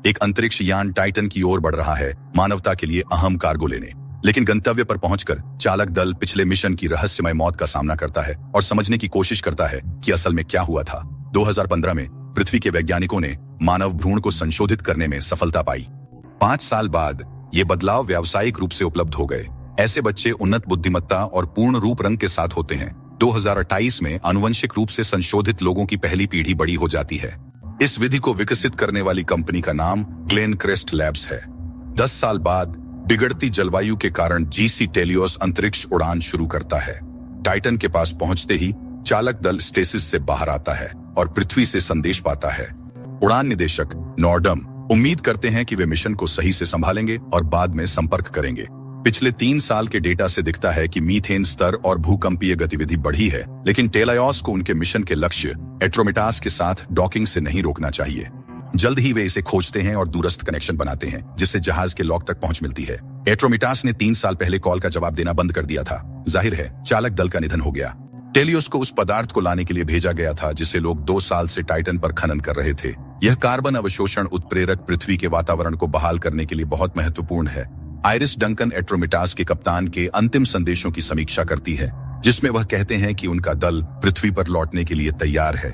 एक अंतरिक्ष यान टाइटन की ओर बढ़ रहा है, मानवता के लिए अहम कार्गो लेने। लेकिन गंतव्य पर पहुंचकर चालक दल पिछले मिशन की रहस्यमय मौत का सामना करता है और समझने की कोशिश करता है कि असल में क्या हुआ था। 2015 में पृथ्वी के वैज्ञानिकों ने मानव भ्रूण को संशोधित करने में सफलता पाई। 5 साल बाद ये बदलाव व्यावसायिक रूप से उपलब्ध हो गए। ऐसे बच्चे उन्नत बुद्धिमत्ता और पूर्ण रूप रंग के साथ होते हैं। 2028 में आनुवंशिक रूप से संशोधित लोगों की पहली पीढ़ी बड़ी हो जाती है। इस विधि को विकसित करने वाली कंपनी का नाम ग्लेन क्रेस्ट लैब्स है। 10 साल बाद बिगड़ती जलवायु के कारण जीसी टेलियोस अंतरिक्ष उड़ान शुरू करता है। टाइटन के पास पहुंचते ही चालक दल स्टेसिस से बाहर आता है और पृथ्वी से संदेश पाता है। उड़ान निदेशक नॉर्डम उम्मीद करते हैं कि वे मिशन को सही से संभालेंगे और बाद में संपर्क करेंगे। पिछले 3 साल के डेटा से दिखता है कि मीथेन स्तर और भूकंपीय गतिविधि बढ़ी है, लेकिन टेलायोस को उनके मिशन के लक्ष्य एट्रोमिटास के साथ डॉकिंग से नहीं रोकना चाहिए। जल्द ही वे इसे खोजते हैं और दूरस्थ कनेक्शन बनाते हैं, जिससे जहाज के लॉक तक पहुंच मिलती है। एट्रोमिटास ने 3 साल पहले कॉल का जवाब देना बंद कर दिया था। जाहिर है चालक दल का निधन हो गया। टेलियोस को उस पदार्थ को लाने के लिए भेजा गया था जिसे लोग 2 साल से टाइटन पर खनन कर रहे थे। यह कार्बन अवशोषण उत्प्रेरक पृथ्वी के वातावरण को बहाल करने के लिए बहुत महत्वपूर्ण है। आइरिस डंकन एट्रोमिटास के कप्तान के अंतिम संदेशों की समीक्षा करती है, जिसमें वह कहते हैं कि उनका दल पृथ्वी पर लौटने के लिए तैयार है।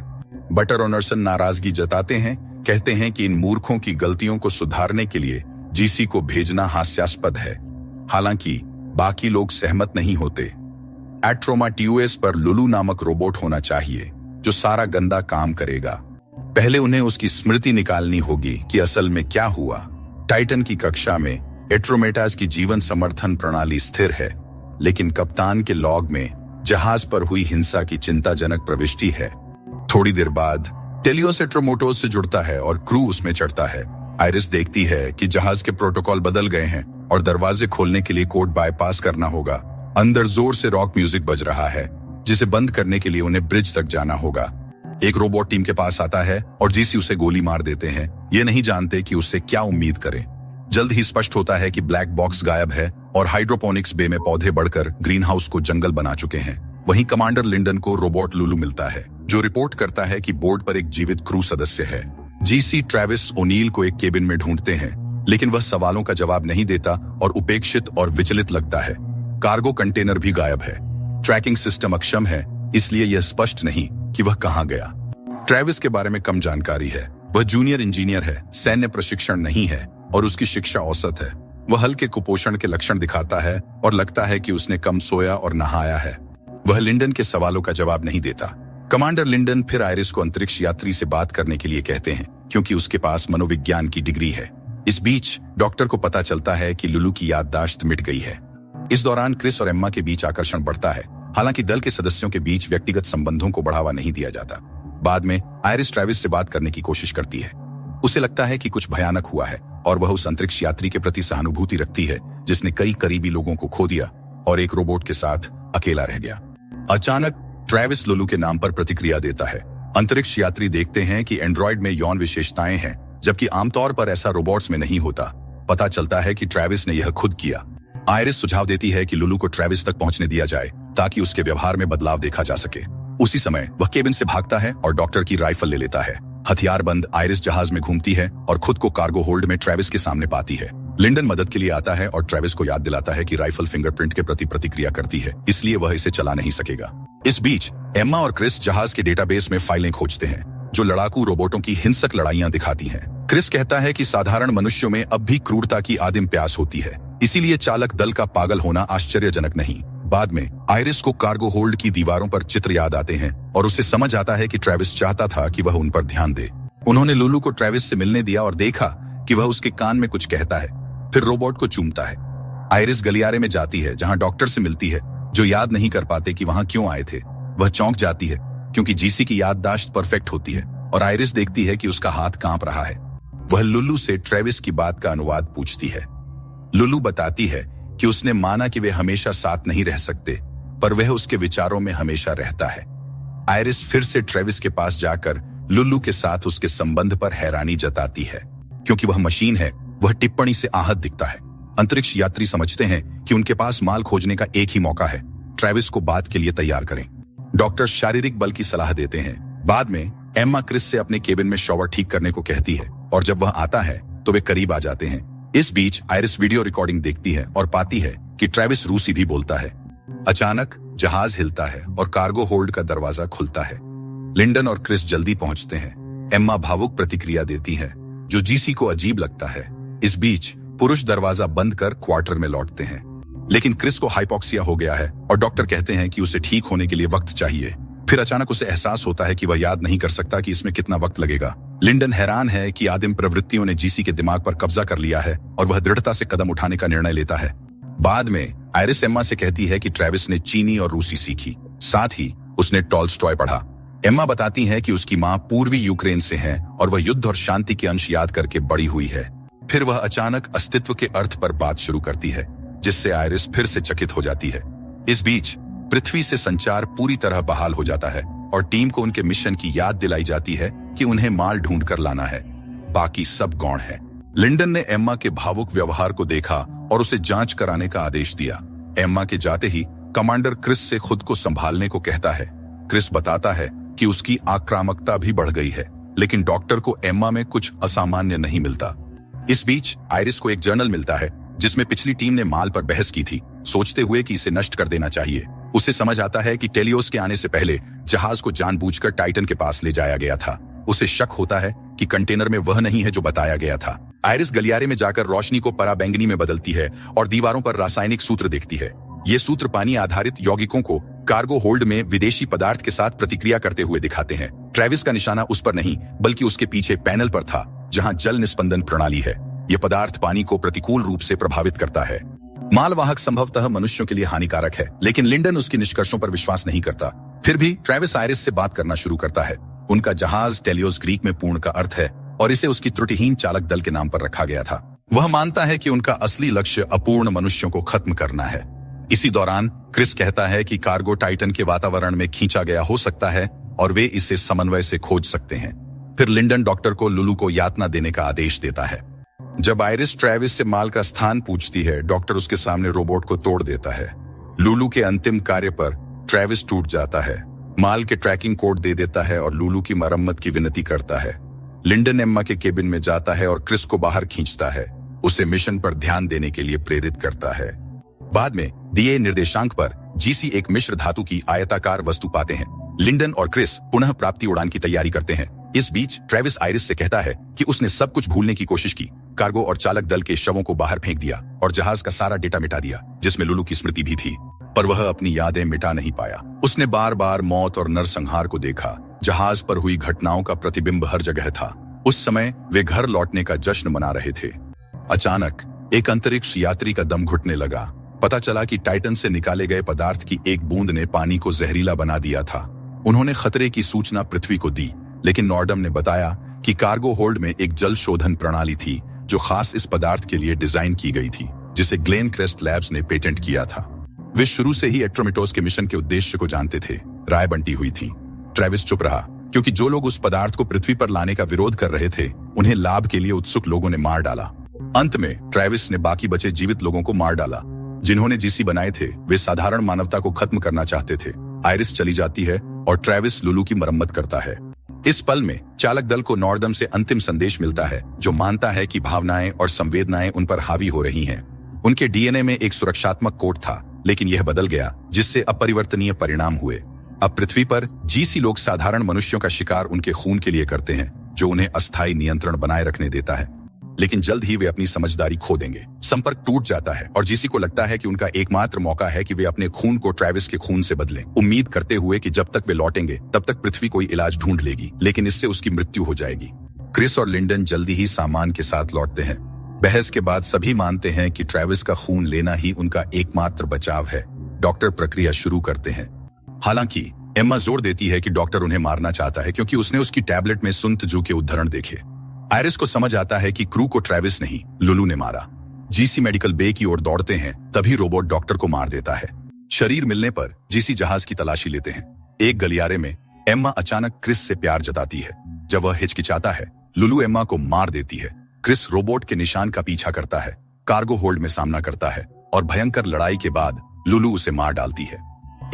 बटर ओनरसन नाराजगी जताते हैं, कहते हैं कि इन मूर्खों की गलतियों को सुधारने के लिए जीसी को भेजना हास्यास्पद है। हालांकि बाकी लोग सहमत नहीं होते। एट्रोमाट्यूएस पर लुलू नामक रोबोट होना चाहिए जो सारा गंदा काम करेगा। पहले उन्हें उसकी स्मृति निकालनी होगी कि असल में क्या हुआ। टाइटन की कक्षा में एट्रोमेटास की जीवन समर्थन प्रणाली स्थिर है, लेकिन कप्तान के लॉग में जहाज पर हुई हिंसा की चिंताजनक प्रविष्टि है। थोड़ी देर बाद टेलियोस एट्रोमोटोस से जुड़ता है और क्रू उसमें चढ़ता है। आइरिस देखती है कि जहाज के प्रोटोकॉल बदल गए हैं और दरवाजे खोलने के लिए कोड बाईपास करना होगा। अंदर जोर से रॉक म्यूजिक बज रहा है, जिसे बंद करने के लिए उन्हें ब्रिज तक जाना होगा। एक रोबोट टीम के पास आता है और जीसी उसे गोली मार देते हैं। ये नहीं जानते कि उससे क्या उम्मीद करें। जल्द ही स्पष्ट होता है कि ब्लैक बॉक्स गायब है और हाइड्रोपोनिक्स बे में पौधे बढ़कर ग्रीन हाउस को जंगल बना चुके हैं। वहीं कमांडर लिंडन को रोबोट लुलू मिलता है, जो रिपोर्ट करता है कि बोर्ड पर एक जीवित क्रू सदस्य है। जीसी ट्रेविस ओनील को एक केबिन में ढूंढते हैं, लेकिन वह सवालों का जवाब नहीं देता और उपेक्षित और विचलित लगता है। कार्गो कंटेनर भी गायब है। ट्रैकिंग सिस्टम अक्षम है, इसलिए यह स्पष्ट नहीं कि वह कहां गया। ट्रेविस के बारे में कम जानकारी है। वह जूनियर इंजीनियर है, सैन्य प्रशिक्षण नहीं है और उसकी शिक्षा औसत है। वह हल्के कुपोषण के लक्षण दिखाता है और लगता है कि उसने कम सोया और नहाया है। वह लिंडन के सवालों का जवाब नहीं देता। कमांडर लिंडन फिर आइरिस को अंतरिक्ष यात्री से बात करने के लिए कहते हैं, क्योंकि उसके पास मनोविज्ञान की डिग्री है। इस बीच डॉक्टर को पता चलता है कि लुलू की याददाश्त मिट गई है। इस दौरान क्रिस और एम्मा के बीच आकर्षण बढ़ता है। हालांकि दल के सदस्यों के बीच व्यक्तिगत संबंधों को बढ़ावा नहीं दिया जाता। बाद में आइरिस ट्रेविस से बात करने की कोशिश करती है। उसे लगता है कि कुछ भयानक हुआ है और वह उस अंतरिक्ष यात्री के प्रति सहानुभूति रखती है जिसने कई करीबी लोगों को खो दिया और एक रोबोट के साथ अकेला रह गया। अचानक ट्रेविस लुलू के नाम पर प्रतिक्रिया देता है। अंतरिक्ष यात्री देखते हैं कि एंड्रॉइड में यौन विशेषताएं हैं, जबकि आमतौर पर ऐसा रोबोट्स में नहीं होता। पता चलता है कि ट्रेविस ने यह खुद किया। आइरिस सुझाव देती है कि लुलू को ट्रेविस तक पहुंचने दिया जाए ताकि उसके व्यवहार में बदलाव देखा जा सके। उसी समय वह केबिन से भागता है और डॉक्टर की राइफल ले लेता है। हथियारबंद आइरिस जहाज में घूमती है और खुद को कार्गो होल्ड में ट्रेविस के सामने पाती है। लिंडन मदद के लिए आता है और ट्रेविस को याद दिलाता है कि राइफल फिंगरप्रिंट के प्रति प्रतिक्रिया करती है, इसलिए वह इसे चला नहीं सकेगा। इस बीच एम्मा और क्रिस जहाज के डेटाबेस में फाइलें खोजते हैं जो लड़ाकू रोबोटों की हिंसक लड़ाइयां दिखाती हैं। क्रिस कहता है कि साधारण मनुष्यों में अब भी क्रूरता की आदिम प्यास होती है, इसीलिए चालक दल का पागल होना आश्चर्यजनक नहीं। बाद में आइरिस को कार्गो होल्ड की दीवारों पर चित्र याद आते हैं और उसे समझ आता है कि ट्रेविस चाहता था कि वह उन पर ध्यान दे। उन्होंने लुलू को ट्रेविस से मिलने दिया और देखा कि वह उसके कान में कुछ कहता है, फिर रोबोट को चूमता है। आइरिस गलियारे में जाती है जहां डॉक्टर से मिलती है, जो याद नहीं कर पाते कि वहां क्यों आए थे। वह चौंक जाती है क्योंकि जीसी की याददाश्त परफेक्ट होती है और आइरिस देखती है कि उसका हाथ कांप रहा है। वह लुलू से ट्रेविस की बात का अनुवाद पूछती है। लुलू बताती है कि उसने माना कि वे हमेशा साथ नहीं रह सकते, पर वह उसके विचारों में हमेशा रहता है। आइरिस फिर से ट्रेविस के पास जाकर लुलू के साथ उसके संबंध पर हैरानी जताती है। क्योंकि वह मशीन है, वह टिप्पणी से आहत दिखता है। अंतरिक्ष यात्री समझते हैं कि उनके पास माल खोजने का एक ही मौका है, ट्रेविस को बात के लिए तैयार करें। डॉक्टर शारीरिक बल की सलाह देते हैं। बाद में एम्मा क्रिस से अपने केबिन में शॉवर ठीक करने को कहती है और जब वह आता है तो वे करीब आ जाते हैं। इस बीच आयरिस वीडियो रिकॉर्डिंग देखती है और पाती है कि ट्रेविस रूसी भी बोलता है। अचानक जहाज हिलता है और कार्गो होल्ड का दरवाजा खुलता है। लिंडन और क्रिस जल्दी पहुंचते हैं। एम्मा भावुक प्रतिक्रिया देती है, जो जीसी को अजीब लगता है। इस बीच पुरुष दरवाजा बंद कर क्वार्टर में लौटते हैं, लेकिन क्रिस को हाइपोक्सिया हो गया है और डॉक्टर कहते हैं कि उसे ठीक होने के लिए वक्त चाहिए। फिर अचानक उसे एहसास होता है कि वह याद नहीं कर सकता कि इसमें कितना वक्त लगेगा। लिंडन हैरान है कि आदिम प्रवृत्तियों ने जीसी के दिमाग पर कब्जा कर लिया है और वह दृढ़ता से कदम उठाने का निर्णय लेता है। बाद में आयरिस एम्मा से कहती है कि ट्रेविस ने चीनी और रूसी सीखी, साथ ही उसने टॉल्स्टॉय पढ़ा। एम्मा बताती है कि उसकी माँ पूर्वी यूक्रेन से है और वह युद्ध और शांति के अंश याद करके बड़ी हुई है। फिर वह अचानक अस्तित्व के अर्थ पर बात शुरू करती है, जिससे आयरिस फिर से चकित हो जाती है। इस बीच पृथ्वी से संचार पूरी तरह बहाल हो जाता है और टीम को उनके मिशन की याद दिलाई जाती है कि उन्हें माल ढूंढ कर लाना है। बाकी सब गौण है। लिंडन ने एम्मा के भावुक व्यवहार को देखा और उसे जांच कराने का आदेश दिया। एम्मा के जाते ही कमांडर क्रिस से खुद को संभालने को कहता है। क्रिस बताता है कि उसकी आक्रामकता भी बढ़ गई है, लेकिन डॉक्टर को एम्मा में कुछ असामान्य नहीं मिलता। इस बीच आयरिस को एक जर्नल मिलता है जिसमें पिछली टीम ने माल पर बहस की थी, सोचते हुए कि इसे नष्ट कर देना चाहिए। उसे समझ आता है कि टेलियोस के आने से पहले जहाज को जानबूझकर टाइटन के पास ले जाया गया था। उसे शक होता है कि कंटेनर में वह नहीं है जो बताया गया था। आयरिस गलियारे में जाकर रोशनी को पराबैंगनी में बदलती है और दीवारों पर रासायनिक सूत्र देखती है। ये सूत्र पानी आधारित यौगिकों को कार्गो होल्ड में विदेशी पदार्थ के साथ प्रतिक्रिया करते हुए दिखाते हैं। ट्रेविस का निशाना उस पर नहीं, बल्कि उसके पीछे पैनल पर था, जहां जल निस्पंदन प्रणाली है। यह पदार्थ पानी को प्रतिकूल रूप से प्रभावित करता है। मालवाहक संभवतः मनुष्यों के लिए हानिकारक है, लेकिन लिंडन उसके निष्कर्षों पर विश्वास नहीं करता। फिर भी ट्रेविस आयरिस से बात करना शुरू करता है। उनका जहाज टेलियोस ग्रीक में पूर्ण का अर्थ है और इसे उसकी त्रुटिहीन चालक दल के नाम पर रखा गया था। वह मानता है कि उनका असली लक्ष्य अपूर्ण मनुष्यों को खत्म करना है। इसी दौरान क्रिस कहता है कि कार्गो टाइटन के वातावरण में खींचा गया हो सकता है और वे इसे समन्वय से खोज सकते हैं। फिर लिंडन डॉक्टर को लुलू को यातना देने का आदेश देता है। जब आयरिस ट्रेविस से माल का स्थान पूछती है, डॉक्टर उसके सामने रोबोट को तोड़ देता है। लुलू के अंतिम कार्य पर ट्रेविस टूट जाता है, माल के ट्रैकिंग कोड दे देता है और लुलू की मरम्मत की विनती करता है। लिंडन एम्मा के केबिन में जाता है और क्रिस को बाहर खींचता है, उसे मिशन पर ध्यान देने के लिए प्रेरित करता है। बाद में दिए निर्देशांक पर जीसी एक मिश्र धातु की आयताकार वस्तु पाते हैं। लिंडन और क्रिस पुनः प्राप्ति उड़ान की तैयारी करते हैं। इस बीच ट्रेविस आयरिस से कहता है कि उसने सब कुछ भूलने की कोशिश की, कार्गो और चालक दल के शवों को बाहर फेंक दिया और जहाज का सारा डेटा मिटा दिया, जिसमें लुलू की स्मृति भी थी। पर वह अपनी यादें मिटा नहीं पाया। उसने बार बार मौत और नरसंहार को देखा। जहाज पर हुई घटनाओं का प्रतिबिंब हर जगह था। उस समय वे घर लौटने का जश्न मना रहे थे। अचानक एक अंतरिक्ष यात्री का दम घुटने लगा। पता चला कि टाइटन से निकाले गए पदार्थ की एक बूंद ने पानी को जहरीला बना दिया था। उन्होंने खतरे की सूचना पृथ्वी को दी, लेकिन नॉर्डम ने बताया कि कार्गो होल्ड में एक जल शोधन प्रणाली थी जो खास इस पदार्थ के लिए डिजाइन की गई थी, जिसे ग्लेन क्रेस्ट लैब्स ने पेटेंट किया था। वे शुरू से ही एट्रोमिटोस के मिशन के उद्देश्य को जानते थे। राय बंटी हुई थी। ट्रेविस चुप रहा, क्योंकि जो लोग उस पदार्थ को पृथ्वी पर लाने का विरोध कर रहे थे, उन्हें लाभ के लिए उत्सुक लोगों ने मार डाला। अंत में ट्रेविस ने बाकी बचे जीवित लोगों को मार डाला। जिन्होंने जीसी बनाए थे, वे साधारण मानवता को खत्म करना चाहते थे। आयरिस चली जाती है और ट्रेविस लुलू की मरम्मत करता है। इस पल में चालक दल को नॉर्डम से अंतिम संदेश मिलता है, जो मानता है कि भावनाएं और संवेदनाएं उन पर हावी हो रही हैं। उनके डीएनए में एक सुरक्षात्मक कोड था, लेकिन यह बदल गया, जिससे अपरिवर्तनीय परिणाम हुए। अब पृथ्वी पर जीसी लोग साधारण मनुष्यों का शिकार उनके खून के लिए करते हैं, जो उन्हें अस्थायी नियंत्रण बनाए रखने देता है। लेकिन जल्द ही वे अपनी समझदारी खो देंगे। संपर्क टूट जाता है और जीसी को लगता है कि उनका एकमात्र मौका है कि वे अपने खून को ट्रेविस के खून से बदलें, उम्मीद करते हुए कि जब तक वे लौटेंगे तब तक पृथ्वी कोई इलाज ढूंढ लेगी, लेकिन इससे उसकी मृत्यु हो जाएगी। क्रिस और लिंडन जल्दी ही सामान के साथ लौटते हैं। बहस के बाद सभी मानते हैं कि ट्रेविस का खून लेना ही उनका एकमात्र बचाव है। डॉक्टर प्रक्रिया शुरू करते हैं। हालांकि एम्मा जोर देती है कि डॉक्टर उन्हें मारना चाहता है, क्योंकि उसने उसकी टैबलेट में सुंतजू के उद्धरण देखे। आयरिस को समझ आता है कि क्रू को ट्रेविस नहीं, लुलू ने मारा। जीसी मेडिकल बे की ओर दौड़ते हैं, तभी रोबोट डॉक्टर को मार देता है। शरीर मिलने पर जीसी जहाज की तलाशी लेते हैं। एक गलियारे में एम्मा अचानक क्रिस से प्यार जताती है। जब वह हिचकिचाता है, लुलू एम्मा को मार देती है। क्रिस रोबोट के निशान का पीछा करता है, कार्गो होल्ड में सामना करता है और भयंकर लड़ाई के बाद लुलू उसे मार डालती है।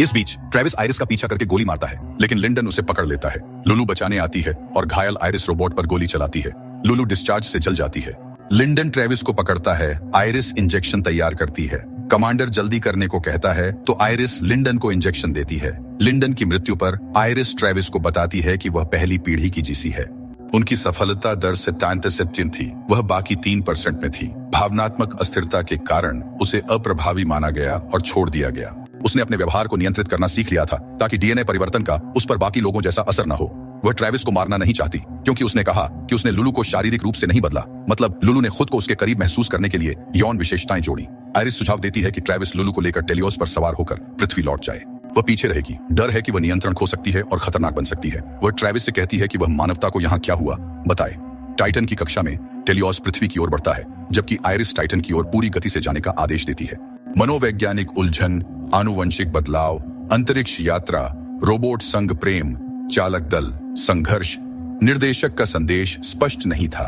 इस बीच ट्रेविस आयरिस का पीछा करके गोली मारता है, लेकिन लिंडन उसे पकड़ लेता है। लुलू बचाने आती है और घायल आयरिस रोबोट पर गोली चलाती है। लुलू डिस्चार्ज से जल जाती है। लिंडन ट्रेविस को पकड़ता है, आयरिस इंजेक्शन तैयार करती है। कमांडर जल्दी करने को कहता है तो आयरिस लिंडन को इंजेक्शन देती है। लिंडन की मृत्यु पर आयरिस ट्रेविस को बताती है कि वह पहली पीढ़ी की जीसी है। उनकी सफलता दर 77% थी, वह बाकी 3% में थी। भावनात्मक अस्थिरता के कारण उसे अप्रभावी माना गया और छोड़ दिया गया। उसने अपने व्यवहार को नियंत्रित करना सीख लिया था ताकि डीएनए परिवर्तन का उस पर बाकी लोगों जैसा असर न हो। वह ट्रेविस को मारना नहीं चाहती क्योंकि उसने कहा कि उसने लुलू को शारीरिक रूप से नहीं बदला, मतलब लुलू ने खुद को उसके करीब महसूस करने के लिए यौन विशेषताएं जोड़ी। आयरिस सुझाव देती है कि ट्रेविस लुलू को लेकर टेलियोस पर सवार होकर पृथ्वी लौट जाए। वह पीछे रहेगी, डर है कि वह नियंत्रण खो सकती है और खतरनाक बन सकती है। वह ट्रेविस से कहती है कि वह मानवता को यहाँ क्या हुआ बताए। टाइटन की कक्षा में टेलियोस पृथ्वी की ओर बढ़ता है, जबकि आयरिस टाइटन की ओर पूरी गति से जाने का आदेश देती है। मनोवैज्ञानिक उलझन, आनुवंशिक बदलाव, अंतरिक्ष यात्रा, रोबोट संग प्रेम, चालक दल, संघर्ष। निर्देशक का संदेश स्पष्ट नहीं था।